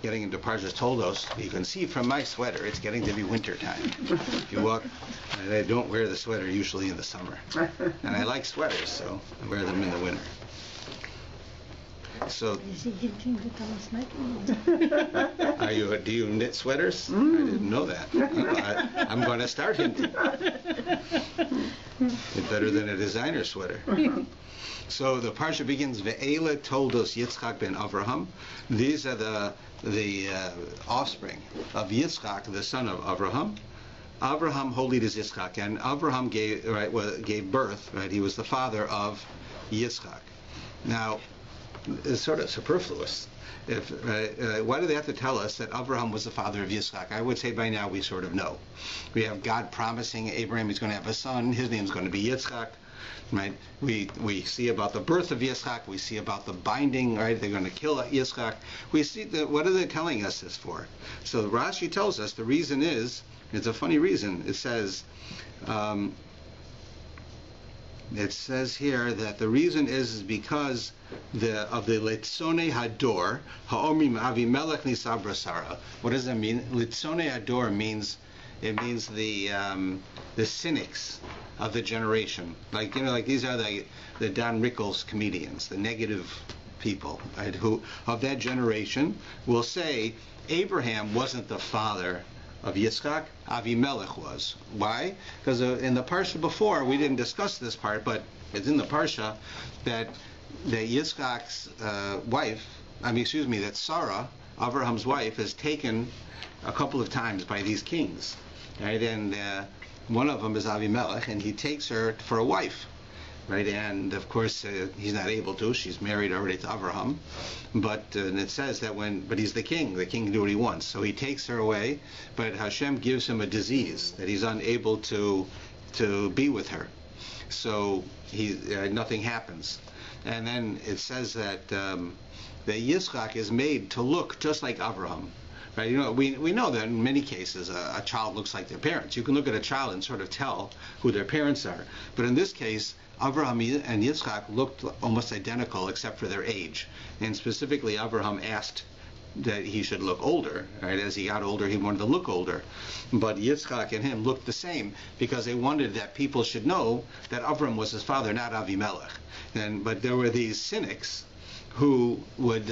getting into Parshas Toldos, you can see from my sweater it's getting to be winter time. If you walk, and I don't wear the sweater usually in the summer, and I like sweaters, so I wear them in the winter. So, do you knit sweaters? I didn't know that. I'm going to start hinting. It's better than a designer sweater. So the parsha begins, Ve'ele Toldos Yitzchak ben Avraham. These are the offspring of Yitzchak, the son of Avraham. Avraham holid is Yitzchak, and Avraham gave birth. Right, he was the father of Yitzchak. Now, it's sort of superfluous. Why do they have to tell us that Avraham was the father of Yitzchak? I would say by now we sort of know. We have God promising Abraham he's going to have a son. His name's going to be Yitzchak. Right? We see about the birth of Yitzchak. We see about the binding. Right? They're going to kill Yitzchak. We see what are they telling us this for? So Rashi tells us the reason is, it's a funny reason. It says here that the reason is because of the Litzone Hador Haomrim Avimelech Nisabra Sarah. What does that mean? Litzone Hador means the cynics of the generation. Like these are the Don Rickles comedians, the negative people, right, who of that generation will say Abraham wasn't the father of Yitzchak, Avimelech was. Why? Because in the parsha before, we didn't discuss this part, but it's in the parsha that Yitzchak's that Sarah, Abraham's wife, is taken a couple of times by these kings. Right? And one of them is Avimelech, and he takes her for a wife. Right, and of course he's not able to. She's married already to Avram, but and it says that but he's the king. The king can do what he wants. So he takes her away, but Hashem gives him a disease that he's unable to be with her. So nothing happens. And then it says that Yitzchak is made to look just like Avraham. Right? You know, we know that in many cases a child looks like their parents. You can look at a child and sort of tell who their parents are. But in this case, Avraham and Yitzchak looked almost identical except for their age. And specifically, Avraham asked that he should look older. Right? As he got older, he wanted to look older. But Yitzchak and him looked the same because they wanted that people should know that Avram was his father, not Avimelech. But there were these cynics who would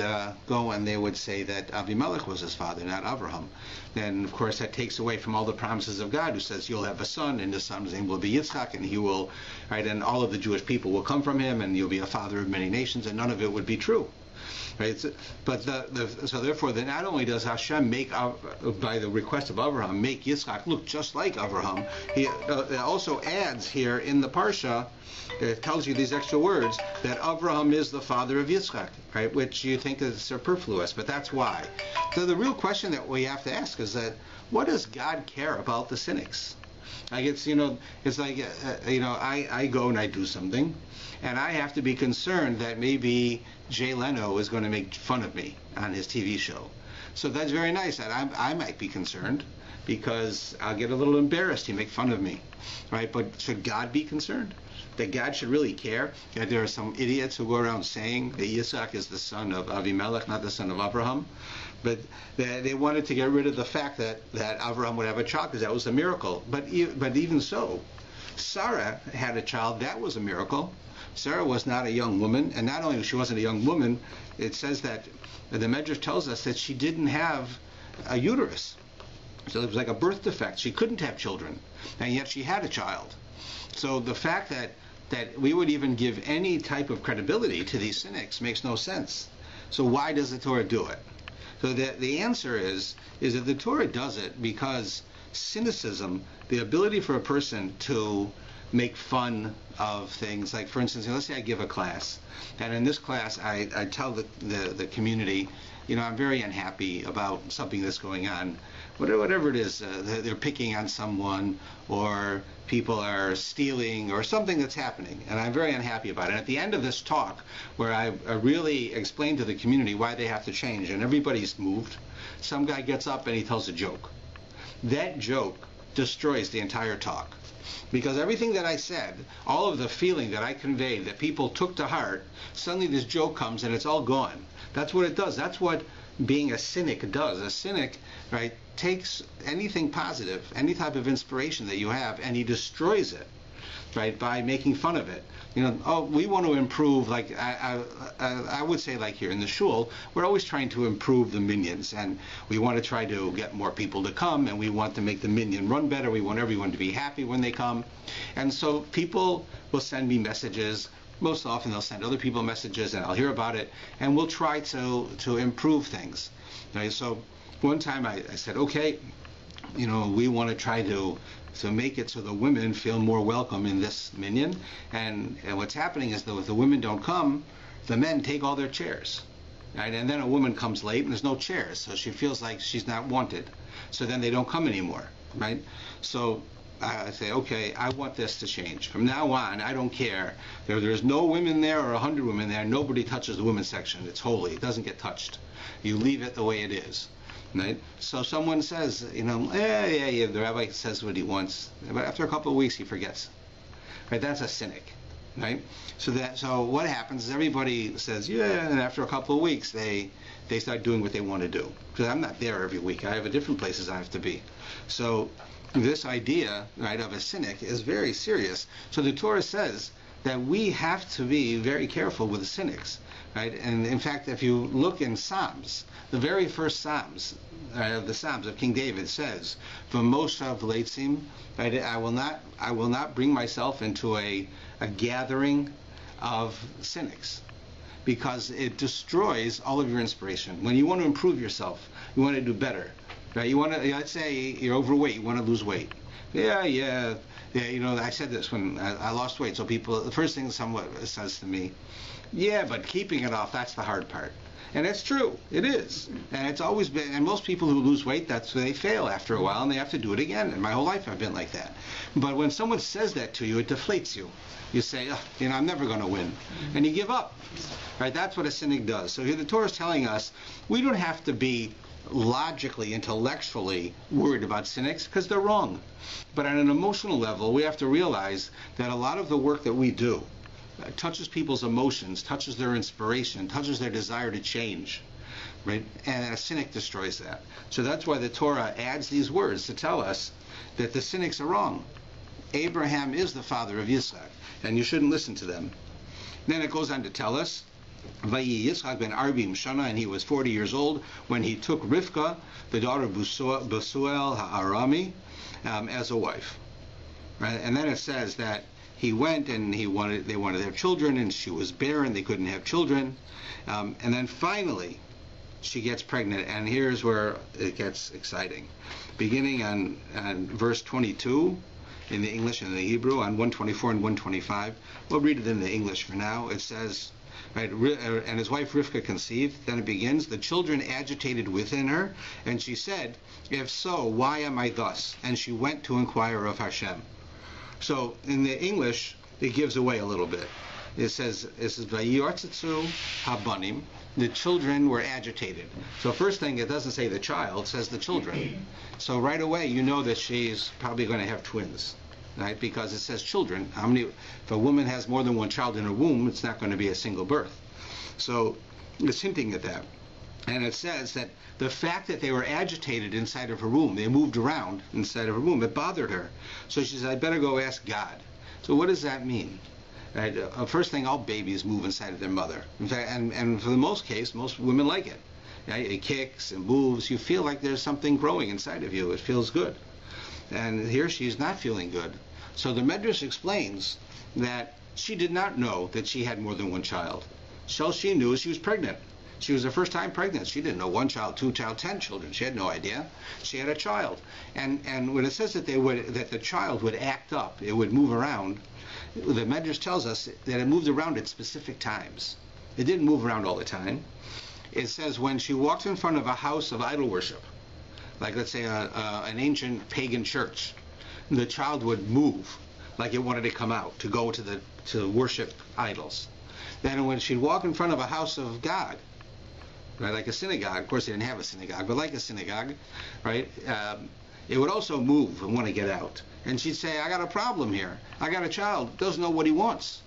go and they would say that Avimelech was his father, not Avraham. And of course that takes away from all the promises of God, who says you'll have a son, and the son's name will be Yitzchak, and he will, right, and all of the Jewish people will come from him, and you'll be a father of many nations, and none of it would be true. Right? But so therefore, not only does Hashem make, by the request of Avraham, make Yitzchak look just like Avraham, he also adds here in the parsha, it tells you these extra words, that Avraham is the father of Yitzchak, right? Which you think is superfluous, but that's why. So the real question that we have to ask is that, what does God care about the cynics? Like it's like I go and I do something, and I have to be concerned that maybe Jay Leno is going to make fun of me on his TV show. So that's very nice that I might be concerned, because I'll get a little embarrassed. He make fun of me, right? But should God be concerned? That God should really care? That there are some idiots who go around saying that Yitzchak is the son of Avimelech, not the son of Avraham. But they wanted to get rid of the fact that Avraham would have a child, because that was a miracle. But even so, Sarah had a child. That was a miracle. Sarah was not a young woman, and not only she wasn't a young woman, it says that the Medrash tells us that she didn't have a uterus. So it was like a birth defect. She couldn't have children, and yet she had a child. So the fact that we would even give any type of credibility to these cynics makes no sense. So why does the Torah do it? So the answer is that the Torah does it because cynicism, the ability for a person to make fun of things, like for instance, let's say I give a class, and in this class I tell the community, I'm very unhappy about something that's going on, whatever it is, they're picking on someone, or people are stealing, or something that's happening, and I'm very unhappy about it. And at the end of this talk, where I really explain to the community why they have to change, and everybody's moved, some guy gets up and he tells a joke. That joke destroys the entire talk. Because everything that I said, all of the feeling that I conveyed, that people took to heart, suddenly this joke comes and it's all gone. That's what it does. That's what being a cynic does. A cynic, right, takes anything positive, any type of inspiration that you have, and he destroys it, right, by making fun of it. Oh, we want to improve, like I would say, like here in the shul, we're always trying to improve the minions, and we want to try to get more people to come, and we want to make the minyan run better. We want everyone to be happy when they come. And so people will send me messages. Most often they'll send other people messages, and I'll hear about it, and we'll try to improve things. Right? So one time I said, okay, we want to try to make it so the women feel more welcome in this minyan. And what's happening is, though, if the women don't come, the men take all their chairs. Right? And then a woman comes late and there's no chairs, so she feels like she's not wanted. So then they don't come anymore. Right? So I say, okay, I want this to change. From now on, I don't care. There's no women there or 100 women there. Nobody touches the women's section. It's holy. It doesn't get touched. You leave it the way it is. Right? So someone says, yeah, the rabbi says what he wants, but after a couple of weeks he forgets. Right? That's a cynic. Right? So what happens is everybody says, yeah, and after a couple of weeks they start doing what they want to do. Because I'm not there every week. I have a different places I have to be. So this idea, right, of a cynic is very serious. So the Torah says that we have to be very careful with the cynics. Right? And in fact, if you look in Psalms, the very first Psalms, the Psalms of King David says, "V'moshav leitzim," right? I will not bring myself into a gathering of cynics, because it destroys all of your inspiration. When you want to improve yourself, you want to do better, right? You want to, let's say you're overweight, you want to lose weight. Yeah. I said this when I lost weight. So the first thing someone says to me, yeah, but keeping it off, that's the hard part. And it's true. It is. And it's always been, and most people who lose weight, that's where they fail after a while, and they have to do it again. And my whole life I've been like that. But when someone says that to you, it deflates you. You say, I'm never going to win. And you give up. Right? That's what a cynic does. So here the Torah is telling us we don't have to be logically, intellectually worried about cynics, because they're wrong. But on an emotional level, we have to realize that a lot of the work that we do touches people's emotions, touches their inspiration, touches their desire to change, right? And a cynic destroys that. So that's why the Torah adds these words to tell us that the cynics are wrong. Abraham is the father of Yitzchak, and you shouldn't listen to them. Then it goes on to tell us, Vayi Yitzchak ben Arbim Shana, and he was 40 years old when he took Rivka, the daughter of Besuel Ha'arami, as a wife. Right? And then it says that he went and they wanted to have children, and she was barren, they couldn't have children. And then finally, she gets pregnant, and here's where it gets exciting. Beginning on verse 22 in the English and the Hebrew, on 124 and 125. We'll read it in the English for now. It says, right, and his wife Rivka conceived. Then it begins, the children agitated within her, and she said, if so, why am I thus? And she went to inquire of Hashem. So in the English, it gives away a little bit. It says, Vayortzitzu habanim, the children were agitated. So first thing, it doesn't say the child, it says the children. So right away, you know that she's probably going to have twins, right? Because it says children. If a woman has more than one child in her womb, it's not going to be a single birth. So it's hinting at that. And it says that the fact that they were agitated inside of her womb, they moved around inside of her womb, it bothered her. So she said, I better go ask God. So what does that mean? Right? First thing, all babies move inside of their mother. In fact, and for the most case, most women like it. Right? It kicks and moves. You feel like there's something growing inside of you. It feels good. And here she's not feeling good. So the Medrash explains that she did not know that she had more than one child. So she knew she was pregnant. She was her first time pregnant. She didn't know 1 child, 2 child, 10 children. She had no idea. She had a child. And when it says that the child would act up, it would move around, the Medrash tells us that it moved around at specific times. It didn't move around all the time. It says when she walked in front of a house of idol worship, like let's say an ancient pagan church, the child would move like it wanted to come out to go to worship idols. Then when she'd walk in front of a house of God, right, like a synagogue, of course they didn't have a synagogue, but like a synagogue, right, it would also move and want to get out. And she'd say, I got a problem here. I got a child, doesn't know what he wants.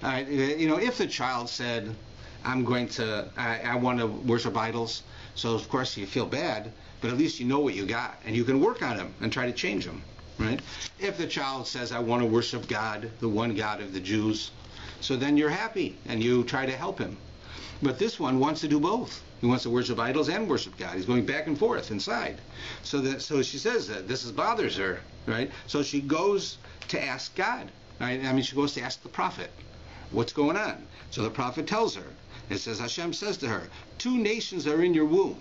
All right, if the child said, I want to worship idols, So of course you feel bad, but at least you know what you got, and you can work on him and try to change him, right? If the child says, I want to worship God, the one God of the Jews, so then you're happy and you try to help him. But this one wants to do both. He wants to worship idols and worship God. He's going back and forth inside. So she says that this bothers her, right? So she goes to ask God, right? I mean, she goes to ask the prophet, what's going on? So the prophet tells her. It says, Hashem says to her, 2 nations are in your womb.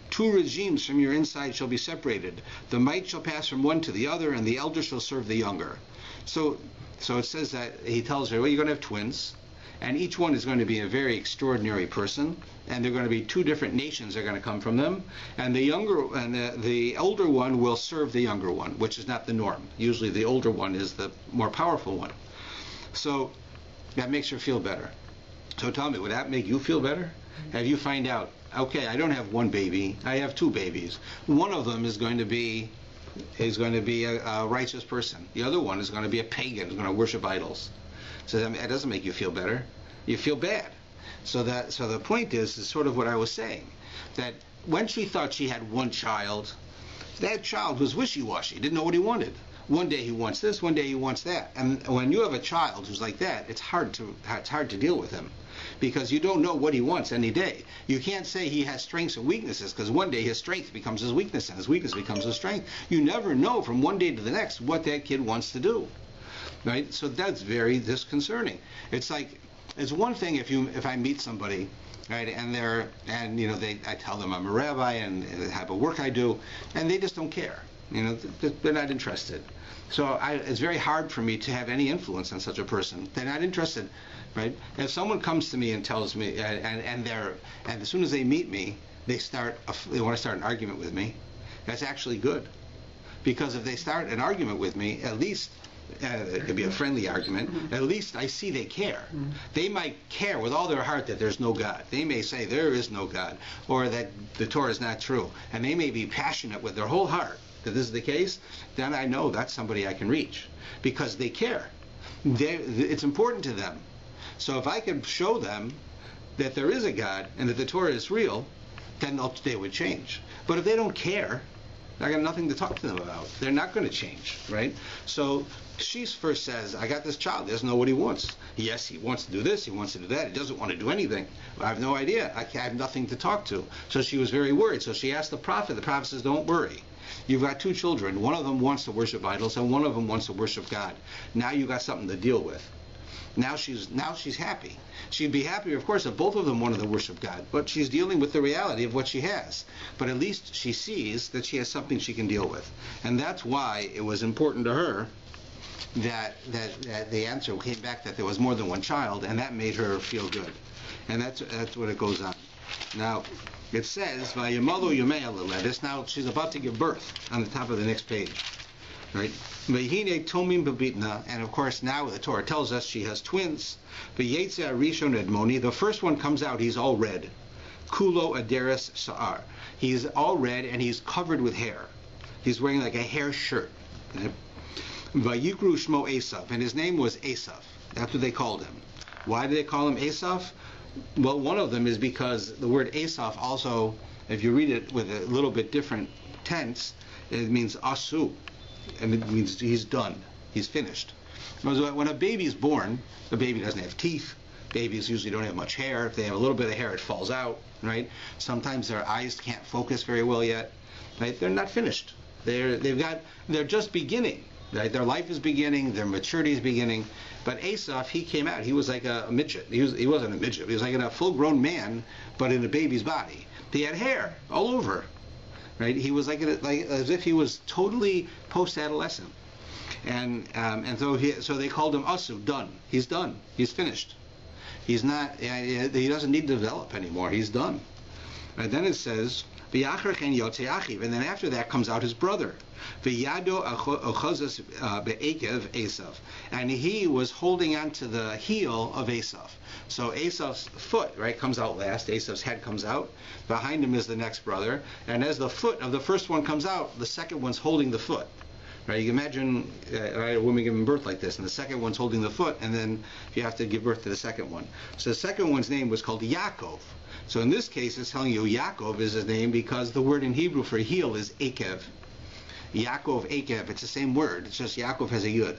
2 regimes from your inside shall be separated. The might shall pass from one to the other, and the elder shall serve the younger. So it says that he tells her, well, you're going to have twins. And each one is going to be a very extraordinary person, and they're going to be 2 different nations are going to come from them. And the older one will serve the younger one, which is not the norm. Usually the older one is the more powerful one. So that makes her feel better. So tell me, would that make you feel better? Have you find out, okay, I don't have 1 baby, I have 2 babies. One of them is going to be a righteous person. The other one is going to be a pagan, who's going to worship idols. So that doesn't make you feel better. You feel bad. So the point is sort of what I was saying, that when she thought she had 1 child, that child was wishy-washy, didn't know what he wanted. One day he wants this, one day he wants that. And when you have a child who's like that, it's hard to deal with him, because you don't know what he wants any day. You can't say he has strengths and weaknesses, because one day his strength becomes his weakness and his weakness becomes his strength. You never know from one day to the next what that kid wants to do. Right? So that's very disconcerting. It's like, it's one thing if I meet somebody, right, and I tell them I'm a rabbi and the type of work I do, and they just don't care. They're not interested. So it's very hard for me to have any influence on such a person. They're not interested, right? If someone comes to me and tells me, and as soon as they meet me, they want to start an argument with me, that's actually good, because if they start an argument with me, at least it could be a friendly argument, at least I see they care. They might care with all their heart that there's no God. They may say there is no God, or that the Torah is not true, and they may be passionate with their whole heart that this is the case. Then I know that's somebody I can reach, because they care. It's important to them. So if I could show them that there is a God and that the Torah is real, then they would change. But if they don't care, I got nothing to talk to them about. They're not going to change, right? So she first says, I got this child, he doesn't know what he wants. Yes, he wants to do this, he wants to do that, he doesn't want to do anything. I have no idea, I have nothing to talk to. So she was very worried. So she asked the prophet says, don't worry. You've got 2 children, one of them wants to worship idols and one of them wants to worship God. Now you got something to deal with. Now she's happy. She'd be happier, of course, if both of them wanted to worship God, but she's dealing with the reality of what she has. But at least she sees that she has something she can deal with. And that's why it was important to her that the answer came back that there was more than 1 child, and that made her feel good. And that's what it goes on. Now, it says, Vayamalu Yumei this. Now she's about to give birth on the top of the next page. Right? And of course now the Torah tells us she has twins. The first one comes out, he's all red. Kulo Aderes Sa'ar. He's all red and he's covered with hair. He's wearing like a hair shirt. Vayikru Shmo Esav, and his name was Esav. That's what they called him. Why did they call him Esav? Well, one of them is because the word Esav also, if you read it with a little bit different tense, it means asu. And it means he's done. He's finished. When a baby's born, the baby doesn't have teeth. Babies usually don't have much hair. If they have a little bit of hair, it falls out, right? Sometimes their eyes can't focus very well yet. Right? They're not finished. They're just beginning. Right? Their life is beginning. Their maturity is beginning. But Asaph, he came out. He was like a midget. He wasn't a midget. He was like a full-grown man, but in a baby's body. He had hair all over. Right? He was like as if he was totally post-adolescent, and so they called him Asu, done. He's done. He's finished. He's not. He doesn't need to develop anymore. He's done. And then it says, and then after that comes out his brother, and he was holding on to the heel of Asaph. So Asaph's foot, right, comes out last. Asaph's head comes out. Behind him is the next brother. And as the foot of the first one comes out, the second one's holding the foot. Right? You can imagine a woman giving birth like this, and the second one's holding the foot, and then you have to give birth to the second one. So the second one's name was called Yaakov, So in this case, it's telling you Yaakov is his name because the word in Hebrew for heel is Akev. Yaakov, Akev, it's the same word. It's just Yaakov has a yud.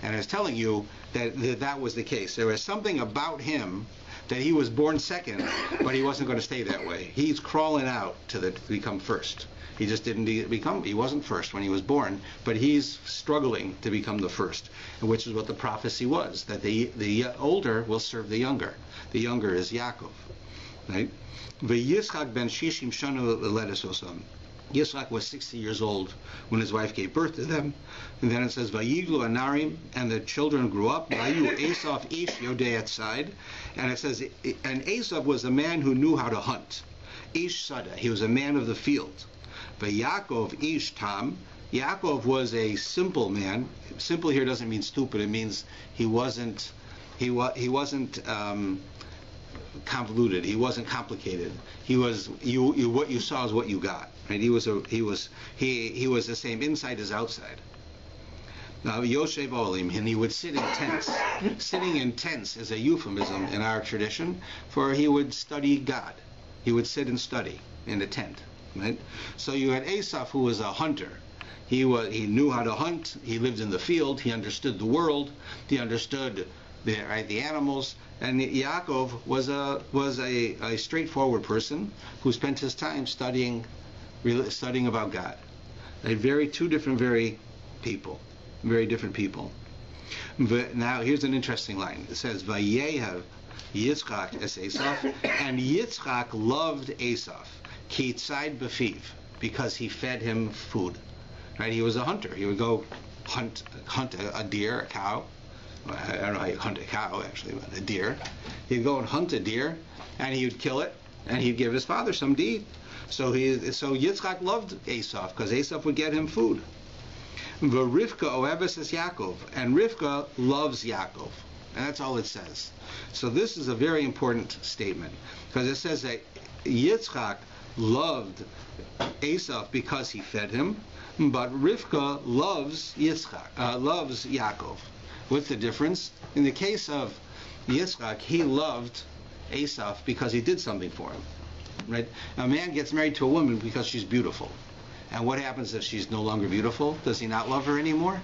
And it's telling you that was the case. There was something about him that he was born second, but he wasn't going to stay that way. He's crawling out to become first. He just didn't he wasn't first when he was born, but he's struggling to become the first, which is what the prophecy was, that the older will serve the younger. The younger is Yaakov. Right? V'Yitzchak ben Shishim Shana Ledes Osam. Yitzchak was 60 years old when his wife gave birth to them. And then it says, Vayiglu Anarim, and the children grew up. Vayu Esav Ish Yodei Etzad. And it says, and Esav was a man who knew how to hunt. Ish Sada, he was a man of the field. Vayakov Ish Tam, Yaakov was a simple man. Simple here doesn't mean stupid. It means he wasn't convoluted. He wasn't complicated. He was what you saw is what you got. Right? He was the same inside as outside. Now Yoshev Olim, and he would sit in tents. Sitting in tents is a euphemism in our tradition for he would study God. He would sit and study in a tent. Right? So you had Esav, who was a hunter. He knew how to hunt. He lived in the field. He understood the world. He understood the animals. And Yaakov was a straightforward person who spent his time studying about God. Two different people. Very different people. But now here's an interesting line. It says, Vayehav Yitzchak es Esav, and Yitzchak loved Esav, ki tzad b'fiv, because he fed him food. Right? He was a hunter. He would go hunt a deer, a cow. Well, I don't know how you hunt a cow, actually, but a deer. He'd go and hunt a deer, and he would kill it, and he'd give his father some to eat. So Yitzchak loved Esav, because Esav would get him food. V'Rivka oeves es Yaakov, and Rivka loves Yaakov. And that's all it says. So this is a very important statement, because it says that Yitzchak loved Esav because he fed him, but Rivka loves Yaakov. What's the difference? In the case of Yitzchak, he loved Esav because he did something for him. Right? A man gets married to a woman because she's beautiful. And what happens if she's no longer beautiful? Does he not love her anymore?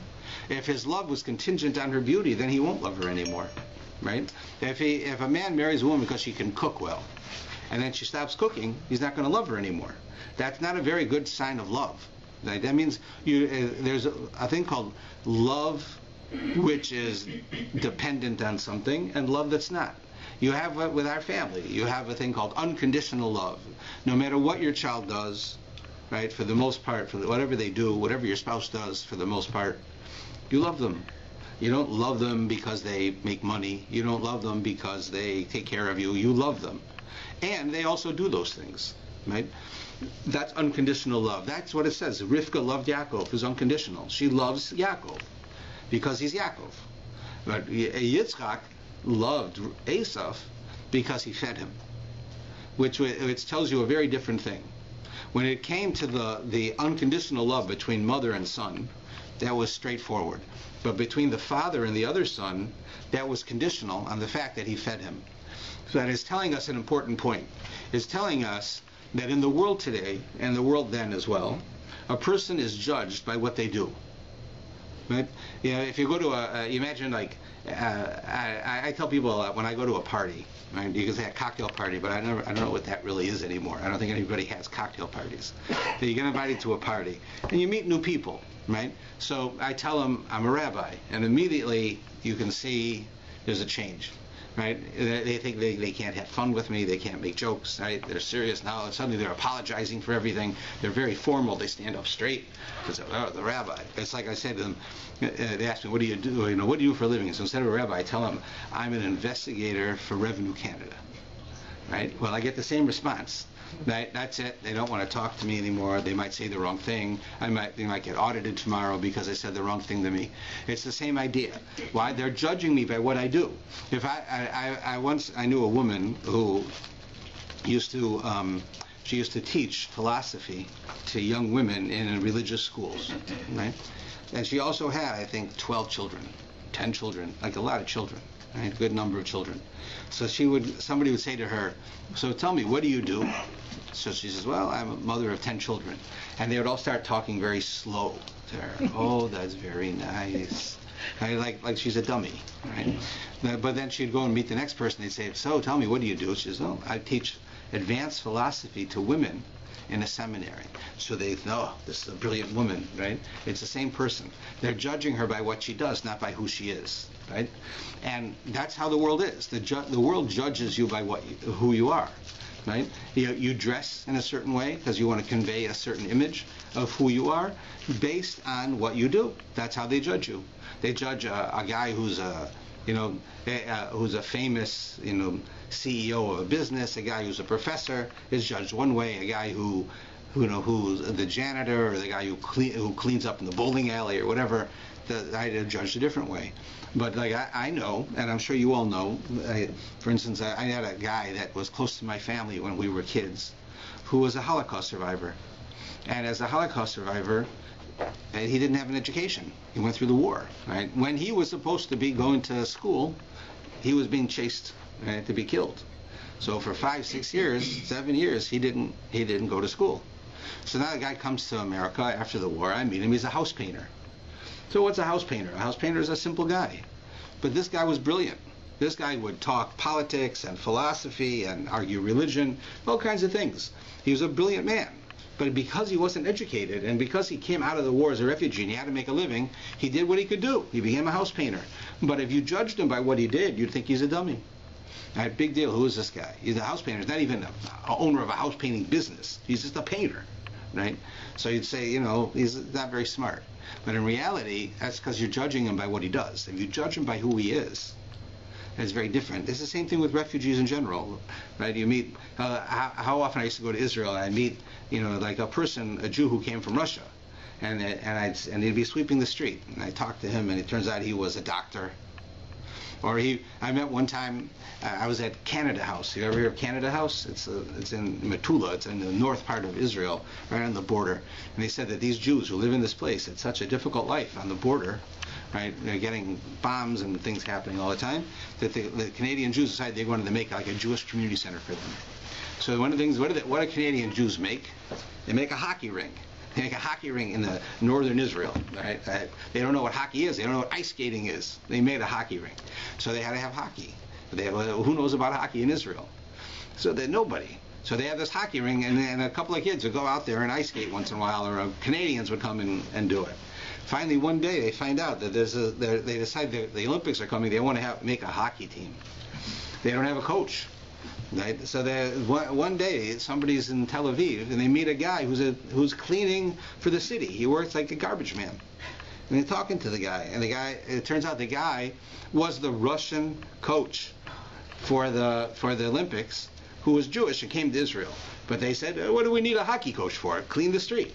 If his love was contingent on her beauty, then he won't love her anymore. Right? If a man marries a woman because she can cook well, and then she stops cooking, he's not going to love her anymore. That's not a very good sign of love. Right? That means there's a thing called love which is dependent on something, and love that's not. You have with our family, you have a thing called unconditional love. No matter what your child does, right, for the most part, for whatever they do, whatever your spouse does, for the most part, you love them. You don't love them because they make money. You don't love them because they take care of you. You love them. And they also do those things, right? That's unconditional love. That's what it says. Rivka loved Yaakov. Is unconditional. She loves Yaakov because he's Yaakov. But Yitzchak loved Esav because he fed him, which tells you a very different thing. When it came to the unconditional love between mother and son, that was straightforward. But between the father and the other son, that was conditional on the fact that he fed him. So that is telling us an important point. It's telling us that in the world today, and the world then as well, a person is judged by what they do. Right? You know, if you go to imagine like, I tell people a lot when I go to a party, right? You can say a cocktail party, but I don't know what that really is anymore. I don't think anybody has cocktail parties. So you get invited to a party, and you meet new people, right? So I tell them I'm a rabbi, and immediately you can see there's a change. Right? They think they can't have fun with me. They can't make jokes. Right? They're serious now. And suddenly they're apologizing for everything. They're very formal. They stand up straight. It's the rabbi. It's like I said to them. They asked me, "What do you do? You know, what do you do for a living?" So instead of a rabbi, I tell them, "I'm an investigator for Revenue Canada." Right? Well, I get the same response. Right? That's it. They don't want to talk to me anymore. They might say the wrong thing. They might get audited tomorrow because I said the wrong thing to me. It's the same idea. Why? They're judging me by what I do. If I knew a woman who used to teach philosophy to young women in religious schools, right? And she also had, I think, 12 children, 10 children, like a lot of children. right? A good number of children. So somebody would say to her, so tell me, what do you do? So she says, well, I'm a mother of 10 children. And they would all start talking very slow to her. Oh, that's very nice. Like she's a dummy, right? But then she'd go and meet the next person. They'd say, so tell me, what do you do? She says, oh, I teach advanced philosophy to women in a seminary. So they know, this is a brilliant woman, right? It's the same person. They're judging her by what she does, not by who she is, right? And that's how the world is. The world judges you by who you are, right? You dress in a certain way because you want to convey a certain image of who you are based on what you do. That's how they judge you. They judge a guy who's who's a famous, CEO of a business. A guy who's a professor is judged one way. A guy who's the janitor, or the guy who cleans up in the bowling alley or whatever, they're judged a different way. But like I know, and I'm sure you all know, for instance, I had a guy that was close to my family when we were kids, who was a Holocaust survivor. And as a Holocaust survivor, he didn't have an education. He went through the war, right? When he was supposed to be going to school, he was being chased, right, to be killed. So for 5, 6 years, 7 years, he didn't go to school. So now the guy comes to America after the war. I meet him. He's a house painter. So what's a house painter? A house painter is a simple guy. But this guy was brilliant. This guy would talk politics and philosophy and argue religion, all kinds of things. He was a brilliant man. But because he wasn't educated, and because he came out of the war as a refugee and he had to make a living, he did what he could do. He became a house painter. But if you judged him by what he did, you'd think he's a dummy. All right, big deal. Who is this guy? He's a house painter. He's not even an owner of a house painting business. He's just a painter, right? So you'd say, he's not very smart. But in reality, that's because you're judging him by what he does. If you judge him by who he is, it's very different. It's the same thing with refugees in general, right? You meet, how often I used to go to Israel and I'd meet, like a Jew who came from Russia, and he'd be sweeping the street, and I talked to him, and it turns out he was a doctor. Or I met one time, I was at Canada House. You ever hear of Canada House? It's in Metula. It's in the north part of Israel, right on the border. And they said that these Jews who live in this place had such a difficult life on the border, right? They're getting bombs and things happening all the time, that the Canadian Jews decided they wanted to make like a Jewish community center for them. So one of the things, what do Canadian Jews make? They make a hockey ring. They make a hockey ring in the northern Israel, right? They don't know what hockey is. They don't know what ice skating is. They made a hockey ring. So they had to have hockey. Who knows about hockey in Israel? So nobody. So they have this hockey ring, and a couple of kids would go out there and ice skate once in a while, or Canadians would come and do it. Finally, one day they find out that they decide the Olympics are coming. They want to make a hockey team. They don't have a coach. Right? So one day somebody's in Tel Aviv and they meet a guy who's cleaning for the city. He works like a garbage man. And they're talking to the guy, and it turns out the guy was the Russian coach for the Olympics, who was Jewish and came to Israel. But they said, what do we need a hockey coach for? Clean the street.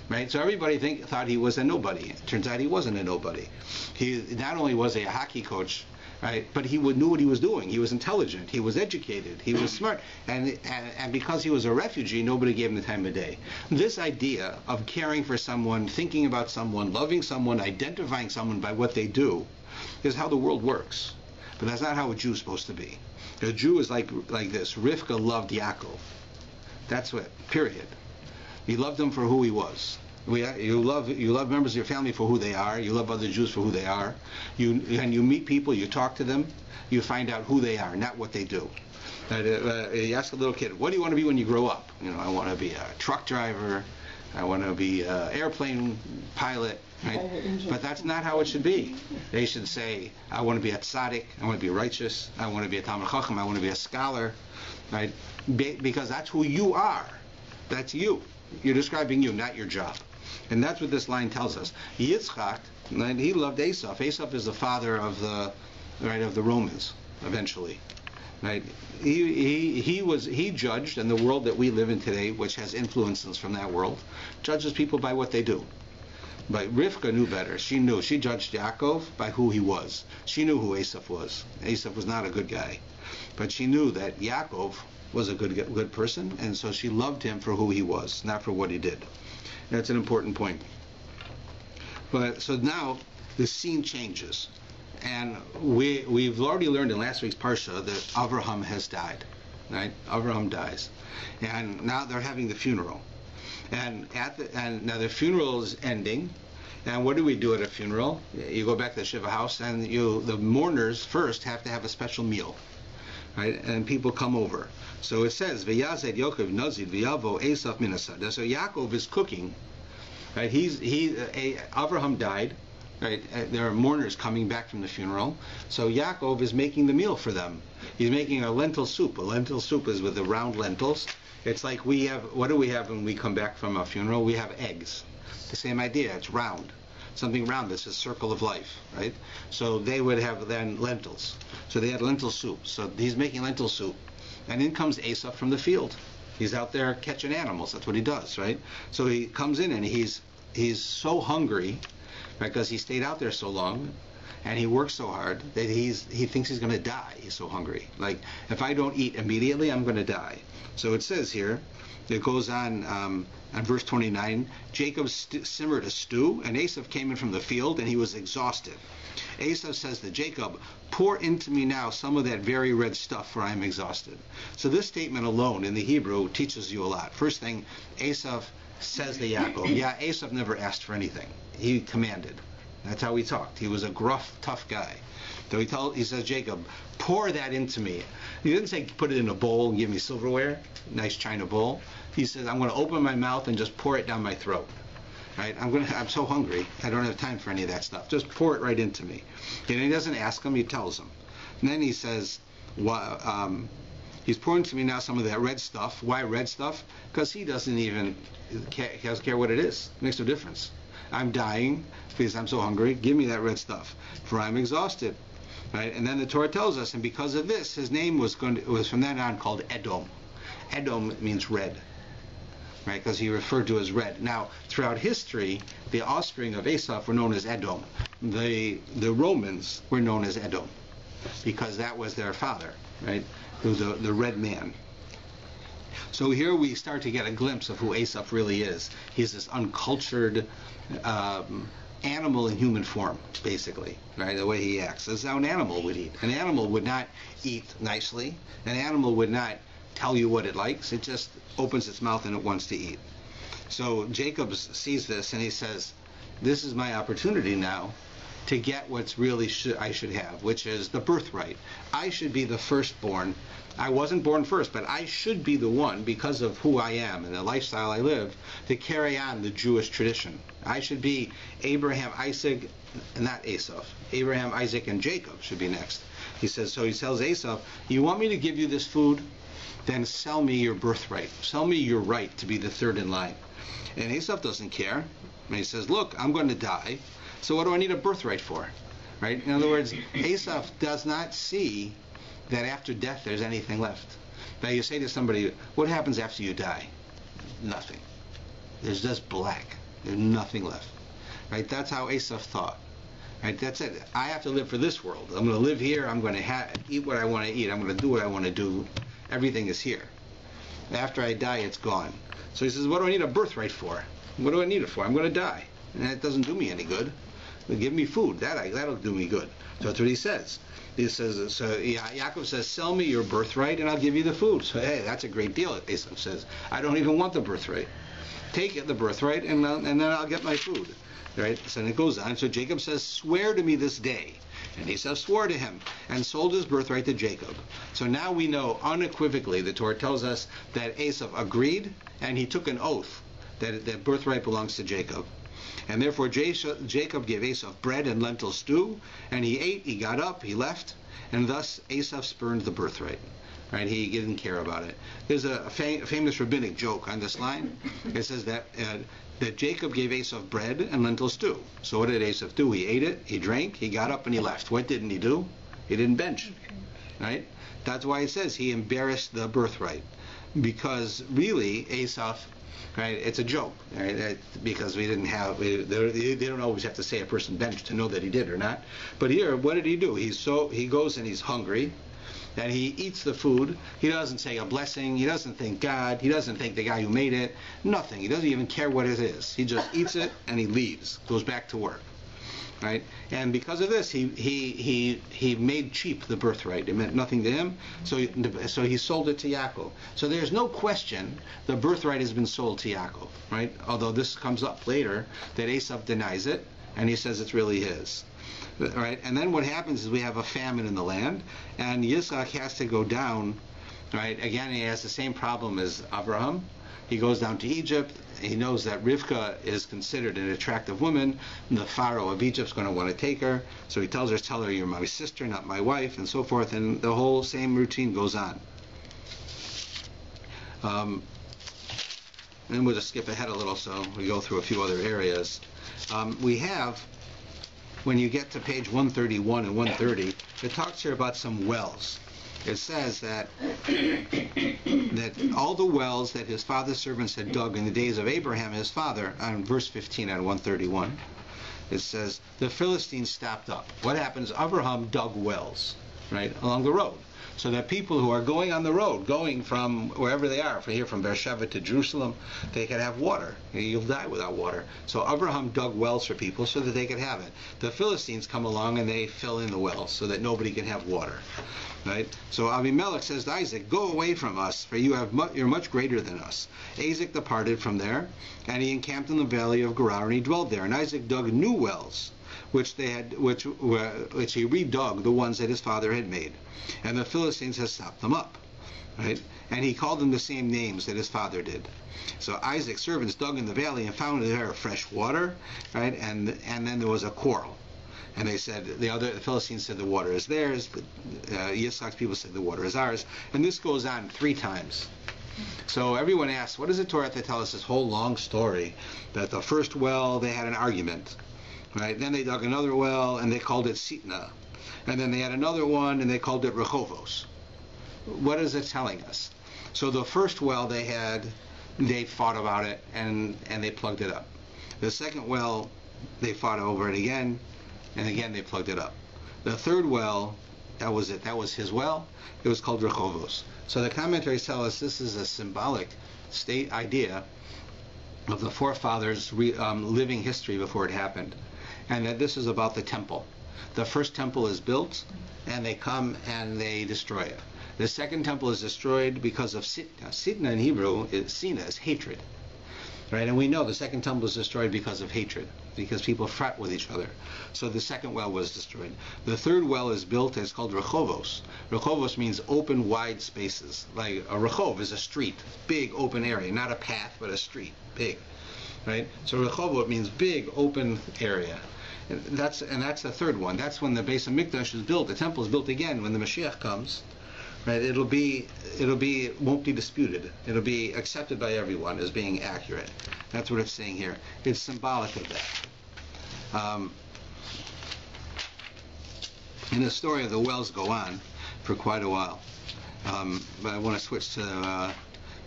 Right? So everybody thought he was a nobody. It turns out he wasn't a nobody. He not only was a hockey coach, right, but he knew what he was doing. He was intelligent. He was educated. He was smart. And because he was a refugee, nobody gave him the time of day. This idea of caring for someone, thinking about someone, loving someone, identifying someone by what they do, is how the world works. But that's not how a Jew is supposed to be. A Jew is like this. Rivka loved Yaakov. That's what, period. He loved him for who he was. You love members of your family for who they are. You love other Jews for who they are. You meet people, you talk to them, you find out who they are, not what they do. You ask a little kid, what do you want to be when you grow up? I want to be a truck driver. I want to be an airplane pilot. Right? But that's not how it should be. They should say, I want to be a tzaddik. I want to be righteous. I want to be a Talmid Chacham. I want to be a scholar. Right? Because that's who you are. That's you. You're describing you, not your job. And that's what this line tells us. Yitzchak, he loved Esav. Esav is the father of the Romans, eventually. Right? He judged, and the world that we live in today, which has influences from that world, judges people by what they do. But Rivka knew better. She knew. She judged Yaakov by who he was. She knew who Esav was. Esav was not a good guy. But she knew that Yaakov was a good person, and so she loved him for who he was, not for what he did. That's an important point. But so now the scene changes, And we've already learned in last week's Parsha that Avram has died. Right? Avram dies. And now they're having the funeral. And now the funeral is ending. And what do we do at a funeral? You go back to the Shiva house, and the mourners first have to have a special meal, right? And people come over. So it says, "V'yazed Yaakov nazid v'yavo Esav minasada." So Yaakov is cooking, right? Avraham died, right? There are mourners coming back from the funeral. So Yaakov is making the meal for them. He's making a lentil soup. A lentil soup is with the round lentils. It's like what do we have when we come back from a funeral? We have eggs. The same idea. It's round. Something round. It's a circle of life, right? So they would have then lentils. So they had lentil soup. So he's making lentil soup. And in comes Esau from the field. He's out there catching animals. That's what he does, right? So he comes in and he's so hungry, right, because he stayed out there so long and he worked so hard that he thinks he's going to die. He's so hungry. Like, if I don't eat immediately, I'm going to die. So it says here, it goes on verse 29, Jacob simmered a stew, and Esau came in from the field, and he was exhausted. Esau says to Jacob, "Pour into me now some of that very red stuff, for I am exhausted." So this statement alone in the Hebrew teaches you a lot. First thing, Esau says to Yaakov, Esau never asked for anything. He commanded. That's how he talked. He was a gruff, tough guy. So he says, Jacob, pour that into me. He didn't say put it in a bowl and give me silverware, nice china bowl. He says, I'm going to open my mouth and just pour it down my throat. Right? I'm so hungry, I don't have time for any of that stuff. Just pour it right into me. And he doesn't ask him, he tells him. And then he says, he's pouring to me now some of that red stuff. Why red stuff? Because he doesn't even care what it is. It makes no difference. I'm dying because I'm so hungry. Give me that red stuff, for I'm exhausted. Right? And then the Torah tells us, and because of this, his name was from then on called Edom. Edom means red, right? Because he referred to as red. Now, throughout history, the offspring of Esau were known as Edom. The Romans were known as Edom because that was their father, right? Who was the red man. So here we start to get a glimpse of who Esau really is. He's this uncultured animal in human form, basically, right? The way he acts. This is how an animal would eat. An animal would not eat nicely. An animal would not tell you what it likes. It just opens its mouth and it wants to eat. So Jacob sees this and he says, this is my opportunity now to get what's really I should have, which is the birthright. I should be the firstborn. I wasn't born first, but I should be the one, because of who I am and the lifestyle I live, to carry on the Jewish tradition. I should be Abraham, Isaac, not Esau. Abraham, Isaac, and Jacob should be next. He tells Esau, you want me to give you this food? Then sell me your birthright. Sell me your right to be the third in line. And Esau doesn't care. And he says, look, I'm going to die, so what do I need a birthright for? Right? In other words, Esau does not see that after death there's anything left. Now you say to somebody, what happens after you die? Nothing. There's just black. There's nothing left. Right? That's how Esau thought. Right? That's it. I have to live for this world. I'm going to live here. I'm going to eat what I want to eat. I'm going to do what I want to do. Everything is here. After I die, it's gone. So he says, what do I need a birthright for? What do I need it for? I'm going to die. And that doesn't do me any good. Give me food. That'll do me good. So that's what he says. He says, so Yaakov says, sell me your birthright and I'll give you the food. So hey, that's a great deal. Esau says, I don't even want the birthright. Take it, the birthright, and then I'll get my food. Right? So it goes on. So Jacob says, swear to me this day. And Esau swore to him and sold his birthright to Jacob. So now we know unequivocally, the Torah tells us that Esau agreed and he took an oath that the birthright belongs to Jacob. And therefore Jacob gave Esau bread and lentil stew, and he ate, he got up, he left, and thus Esau spurned the birthright. Right? He didn't care about it. There's a famous rabbinic joke on this line. It says that Jacob gave Esau bread and lentil stew. So what did Esau do? He ate it, he drank, he got up, and he left. What didn't he do? He didn't bench. Right? That's why it says he embarrassed the birthright. Because really, Esau, right, it's a joke, right? Because they don't always have to say a person benched to know that he did or not. But here, what did he do? He goes and he's hungry, and he eats the food. He doesn't say a blessing. He doesn't thank God. He doesn't thank the guy who made it. Nothing. He doesn't even care what it is. He just eats it and he leaves, goes back to work. right? And because of this, he made cheap the birthright. It meant nothing to him, so he sold it to Yaakov. So there's no question the birthright has been sold to Yaakov, right? Although this comes up later that Esav denies it, and he says it's really his. Right? And then what happens is we have a famine in the land, and Yitzchak has to go down. Right? Again, he has the same problem as Avraham. He goes down to Egypt. He knows that Rivka is considered an attractive woman. The Pharaoh of Egypt is going to want to take her. So he tells her, tell her, you're my sister, not my wife, and so forth. And the whole same routine goes on. And we'll just skip ahead a little so we go through a few other areas. We have, when you get to page 131 and 130, it talks here about some wells. It says that all the wells that his father's servants had dug in the days of Abraham, his father, on verse 15 on 131, it says, the Philistines stopped up. What happens? Abraham dug wells, right, along the road. So that people who are going on the road, going from wherever they are, from here from Beersheba to Jerusalem, they could have water. You'll die without water. So Abraham dug wells for people so that they could have it. The Philistines come along and they fill in the wells so that nobody can have water. Right? So Abimelech says to Isaac, go away from us, for you're much greater than us. Isaac departed from there, and he encamped in the valley of Gerar, and he dwelled there. And Isaac dug new wells, which he redug the ones that his father had made. And the Philistines had stopped them up. Right? And he called them the same names that his father did. So Isaac's servants dug in the valley and found there fresh water, right? And then there was a quarrel. And they said, the Philistines said the water is theirs, but Yitzchak's people said the water is ours. And this goes on 3 times. So everyone asks, what does the Torah have to tell us this whole long story? That the first well, they had an argument. Right? Then they dug another well, and they called it Sitna. And then they had another one, and they called it Rehovos. What is it telling us? So the first well they fought about it, and they plugged it up. The second well, they fought over it again, and again they plugged it up. The third well, that was it. That was his well. It was called Rehovos. So the commentaries tell us this is a symbolic state idea of the forefathers' living history before it happened, and that this is about the temple. The first temple is built, and they come and they destroy it. The second temple is destroyed because of Sitna. Sitna in Hebrew, Sina, is hatred. Right? And we know the second temple is destroyed because of hatred, because people fret with each other. So the second well was destroyed. The third well is built, and it's called Rehovos. Rehovos means open, wide spaces. Like a Rehov is a street, big, open area, not a path, but a street, big. Right? So Rehovot means big, open area. And that's the third one. That's when the Beis HaMikdash is built. The temple is built again when the Mashiach comes. Right? It won't be disputed. It'll be accepted by everyone as being accurate. That's what it's saying here. It's symbolic of that. And the story of the wells go on for quite a while. But I want to switch to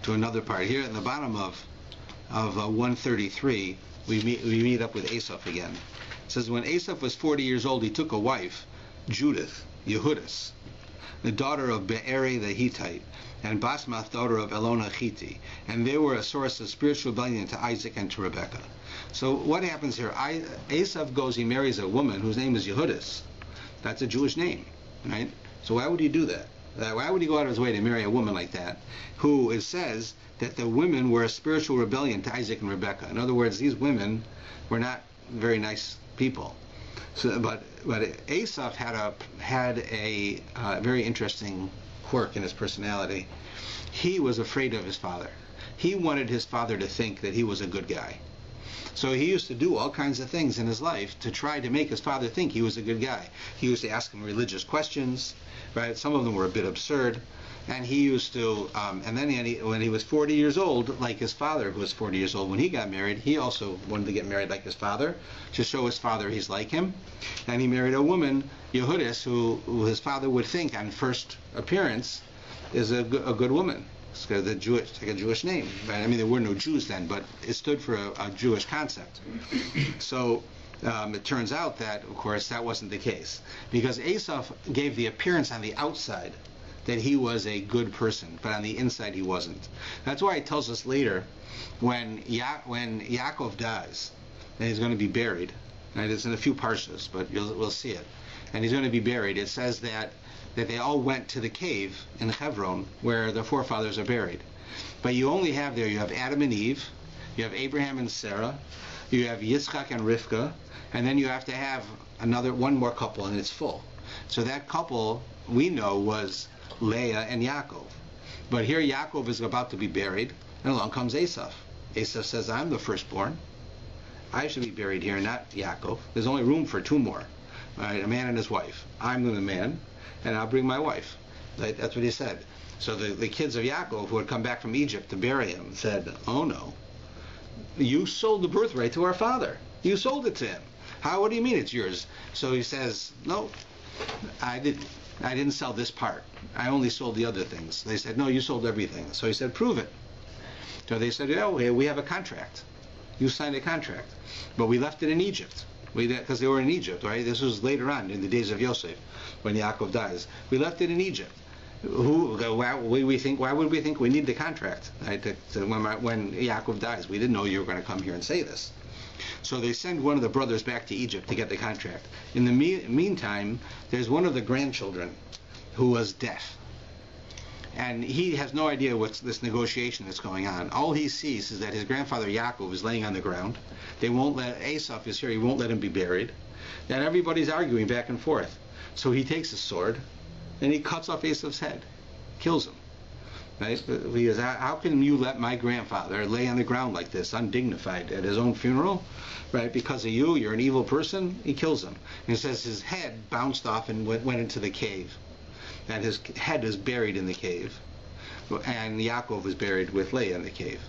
another part. Here at the bottom of 133, we meet up with Asaph again. It says, when Asaph was 40 years old, he took a wife, Judith, Yehudis, the daughter of Be'eri the Hittite, and Basmath, daughter of Elonah Hitti, and they were a source of spiritual rebellion to Isaac and to Rebekah. So what happens here? Asaph goes, he marries a woman whose name is Yehudis. That's a Jewish name, right? So why would he do that? Why would he go out of his way to marry a woman like that, who it says that the women were a spiritual rebellion to Isaac and Rebekah? In other words, these women were not very nice people. So, but Asaph had a very interesting quirk in his personality. He was afraid of his father. He wanted his father to think that he was a good guy. So he used to do all kinds of things in his life to try to make his father think he was a good guy. He used to ask him religious questions, right? Some of them were a bit absurd. And he used to, and then when he was 40 years old, like his father, who was 40 years old when he got married, he also wanted to get married like his father, to show his father he's like him. And he married a woman, Yehudis, who his father would think on first appearance is a good woman. It's like a Jewish name. Right? I mean, there were no Jews then, but it stood for a Jewish concept. So it turns out that, of course, that wasn't the case. Because Asaph gave the appearance on the outside that he was a good person, but on the inside he wasn't. That's why it tells us later, when Yaakov dies, and he's going to be buried, Right? It's in a few parshas, but we'll see it. And he's going to be buried. It says that they all went to the cave in Hebron where their forefathers are buried. But you only have there, you have Adam and Eve, you have Abraham and Sarah, you have Yitzchak and Rivka, and then you have to have one more couple, and it's full. So that couple, we know, was Leah and Yaakov. But here Yaakov is about to be buried, and along comes Esau. Esau says, I'm the firstborn. I should be buried here, not Yaakov. There's only room for two more, right? A man and his wife. I'm the man, and I'll bring my wife. That's what he said. So the kids of Yaakov, who had come back from Egypt to bury him, said, oh no, you sold the birthright to our father. You sold it to him. What do you mean it's yours? So he says, no, I didn't sell this part. I only sold the other things. They said, no, you sold everything. So he said, prove it. So they said, we have a contract. You signed a contract. But we left it in Egypt. Because they were in Egypt, right? This was later on in the days of Yosef, when Yaakov dies. We left it in Egypt. Why would we think we need the contract, right? When Yaakov dies? We didn't know you were going to come here and say this. So they send one of the brothers back to Egypt to get the contract. In the meantime, there's one of the grandchildren who was deaf. And he has no idea what's this negotiation that's going on. All he sees is that his grandfather Yaakov is laying on the ground. They won't let, Esau is here, he won't let him be buried. And everybody's arguing back and forth. So he takes a sword and he cuts off Esau's head, kills him. Right? Because how can you let my grandfather lay on the ground like this, undignified, at his own funeral? Right? Because of you're an evil person. He kills him. And it says his head bounced off and went into the cave. And his head is buried in the cave. And Yaakov was buried with Leah in the cave.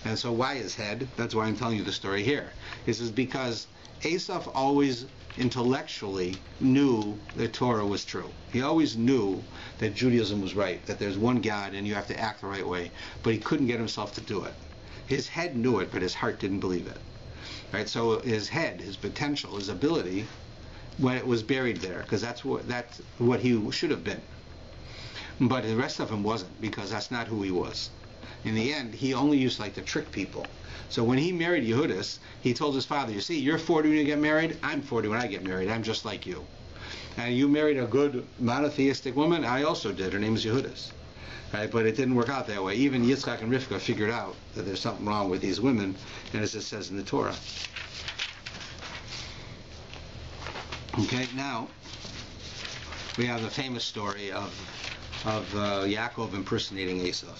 And so why his head? That's why I'm telling you the story here. This is because Esau always intellectually knew that Torah was true. He always knew that Judaism was right, that there's one God and you have to act the right way. But he couldn't get himself to do it. His head knew it, but his heart didn't believe it. Right? So his head, his potential, his ability, when it was buried there, because that's what he should have been. But the rest of him wasn't, because that's not who he was. In the end, he only used to trick people. So when he married Yehudis, he told his father, you see, you're 40 when you get married, I'm 40 when I get married, I'm just like you. And you married a good monotheistic woman, I also did, her name is Yehudis. Right? But it didn't work out that way. Even Yitzchak and Rivka figured out that there's something wrong with these women, and as it says in the Torah. Okay, now we have the famous story of Yaakov impersonating Esau.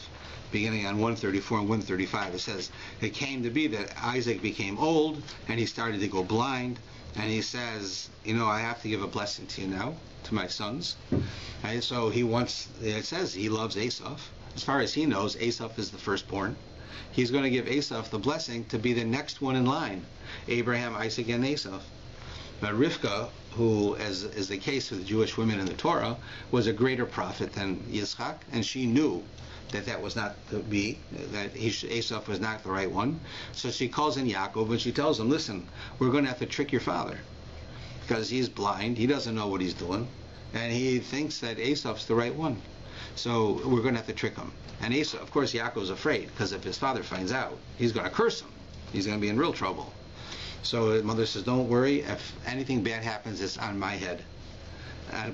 Beginning on 134 and 135, it says, it came to be that Isaac became old and he started to go blind, and he says, I have to give a blessing to you now, to my sons. And so it says he loves Esau. As far as he knows, Esau is the firstborn. He's going to give Esau the blessing to be the next one in line, Abraham, Isaac, and Esau. But Rivka, who, as is the case with the Jewish women in the Torah, was a greater prophet than Yitzchak, and she knew that was not to be, that Esau was not the right one. So she calls in Yaakov and she tells him, listen, we're going to have to trick your father, because he's blind, he doesn't know what he's doing, and he thinks that Esau's the right one. So we're going to have to trick him. And Esau, of course, Yaakov's afraid, because if his father finds out, he's going to curse him. He's going to be in real trouble. So his mother says, don't worry, if anything bad happens, it's on my head.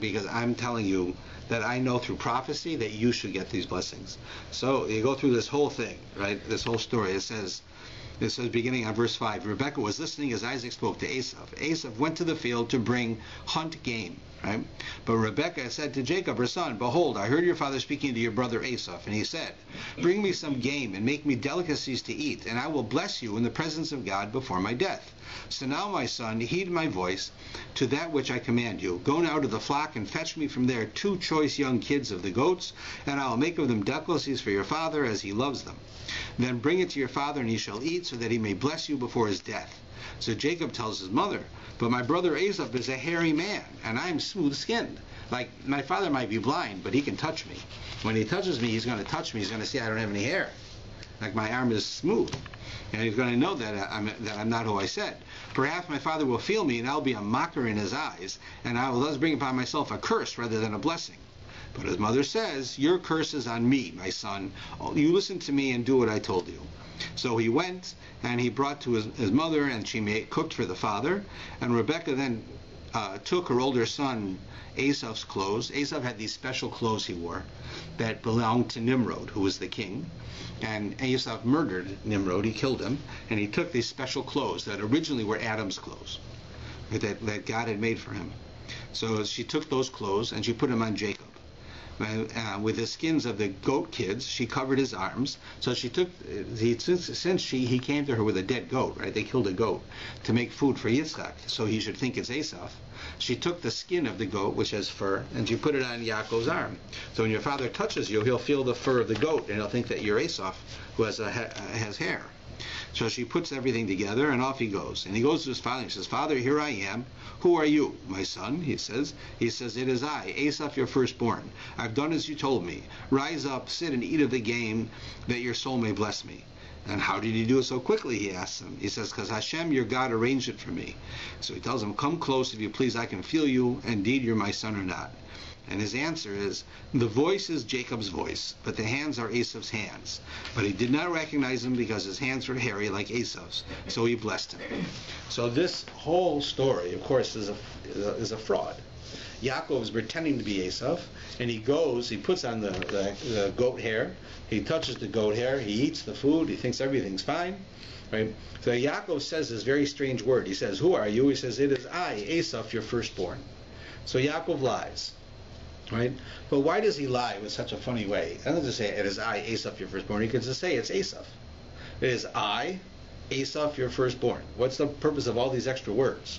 Because I'm telling you that I know through prophecy that you should get these blessings. So you go through this whole thing, right? This whole story. It says beginning on verse 5, Rebekah was listening as Isaac spoke to Esau. Esau went to the field to hunt game, right? But Rebekah said to Jacob, her son, behold, I heard your father speaking to your brother Esau, and he said, bring me some game and make me delicacies to eat, and I will bless you in the presence of God before my death. So now, my son, heed my voice to that which I command you. Go now to the flock and fetch me from there 2 choice young kids of the goats, and I will make of them delicacies for your father as he loves them. Then bring it to your father, and he shall eat, so that he may bless you before his death. So Jacob tells his mother, but my brother Esau is a hairy man, and I am smooth-skinned. Like, my father might be blind, but he can touch me. When he touches me, he's going to touch me. He's going to see I don't have any hair. Like, my arm is smooth. And he's going to know that I'm not who I said. Perhaps my father will feel me, and I'll be a mocker in his eyes, and I will thus bring upon myself a curse rather than a blessing. But his mother says, your curse is on me, my son. You listen to me and do what I told you. So he went and he brought to his mother, and she cooked for the father. And Rebekah then took her older son Esau's clothes. Esau had these special clothes he wore that belonged to Nimrod, who was the king. And Esau murdered Nimrod. He killed him, and he took these special clothes that originally were Adam's clothes that God had made for him. So she took those clothes and she put them on Jacob. With the skins of the goat kids, she covered his arms. So she took, since he came to her with a dead goat, right? They killed a goat to make food for Yitzchak, so he should think it's Esau. She took the skin of the goat, which has fur, and she put it on Yaakov's arm. So when your father touches you, he'll feel the fur of the goat, and he'll think that you're Esau, who has hair. So she puts everything together, and off he goes. And he goes to his father, and he says, "Father, here I am. Who are you?" "My son," he says. He says, "It is I, Esau, your firstborn. I've done as you told me. Rise up, sit and eat of the game, that your soul may bless me." "And how did you do it so quickly?" he asks him. He says, "Because Hashem, your God, arranged it for me." So he tells him, "Come close, if you please. I can feel you. Indeed, you're my son or not." And his answer is, "The voice is Jacob's voice, but the hands are Esau's hands." But he did not recognize him because his hands were hairy like Esau's. So he blessed him. So this whole story, of course, is a fraud. Yaakov is pretending to be Esau, and he puts on the goat hair, he touches the goat hair, he eats the food, he thinks everything's fine. Right? So Yaakov says this very strange word. He says, "Who are you?" He says, "It is I, Esau, your firstborn." So Yaakov lies. Right? But why does he lie with such a funny way? He doesn't just say, "It is I, Esau, your firstborn." He could just say, "It's Esau." It is I, Esau, your firstborn. What's the purpose of all these extra words?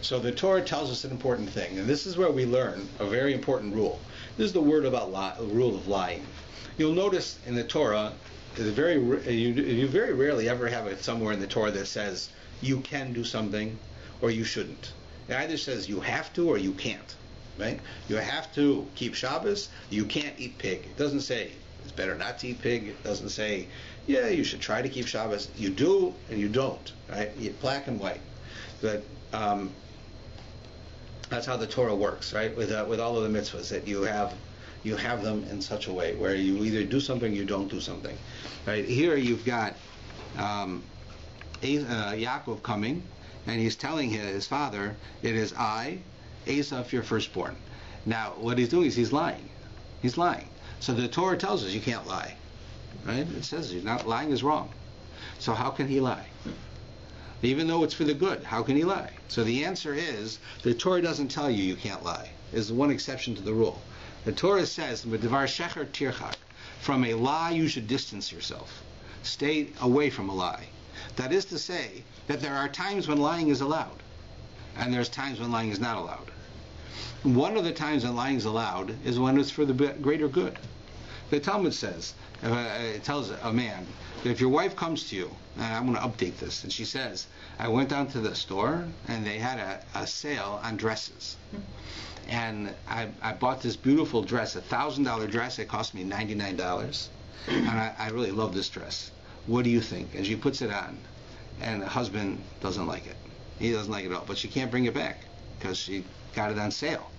So the Torah tells us an important thing, and this is where we learn a very important rule. This is the word about rule of lying. You'll notice in the Torah, you very rarely ever have it somewhere in the Torah that says you can do something or you shouldn't. It either says you have to or you can't. Right? You have to keep Shabbos. You can't eat pig. It doesn't say it's better not to eat pig. It doesn't say, yeah, you should try to keep Shabbos. You do and you don't. Right? Black and white. But that's how the Torah works, right? With all of the mitzvahs, that you have them in such a way where you either do something, you don't do something. Right? Here you've got Yaakov coming, and he's telling his father, "It is I, Esau, your firstborn." Now, what he's doing is he's lying. He's lying. So the Torah tells us you can't lie. Right? It says lying is wrong. So how can he lie? Even though it's for the good, how can he lie? So the answer is, the Torah doesn't tell you can't lie. There's one exception to the rule. The Torah says, "B'davar shecher tirchak." From a lie, you should distance yourself. Stay away from a lie. That is to say that there are times when lying is allowed, and there's times when lying is not allowed. One of the times when lying is allowed is when it's for the greater good. The Talmud says, it tells a man, that if your wife comes to you, and I'm going to update this, and she says, "I went down to the store and they had a sale on dresses. And I bought this beautiful dress, $1,000 dress. It cost me $99. And I really love this dress. What do you think?" And she puts it on, and the husband doesn't like it. He doesn't like it at all, but she can't bring it back because she got it on sale.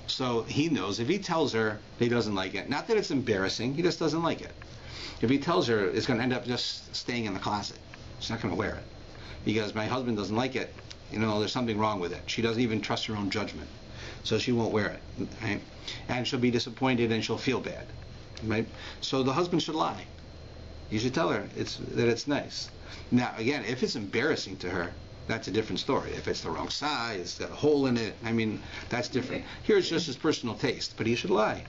So he knows if he tells her he doesn't like it, not that it's embarrassing, he just doesn't like it. If he tells her, it's going to end up just staying in the closet. She's not going to wear it because my husband doesn't like it. There's something wrong with it. She doesn't even trust her own judgment, so she won't wear it. Right? And she'll be disappointed and she'll feel bad. Right? So the husband should lie. You should tell her that it's nice. Now, again, if it's embarrassing to her, that's a different story. If it's the wrong size, it's got a hole in it, that's different. Here it's just his personal taste, but he should lie.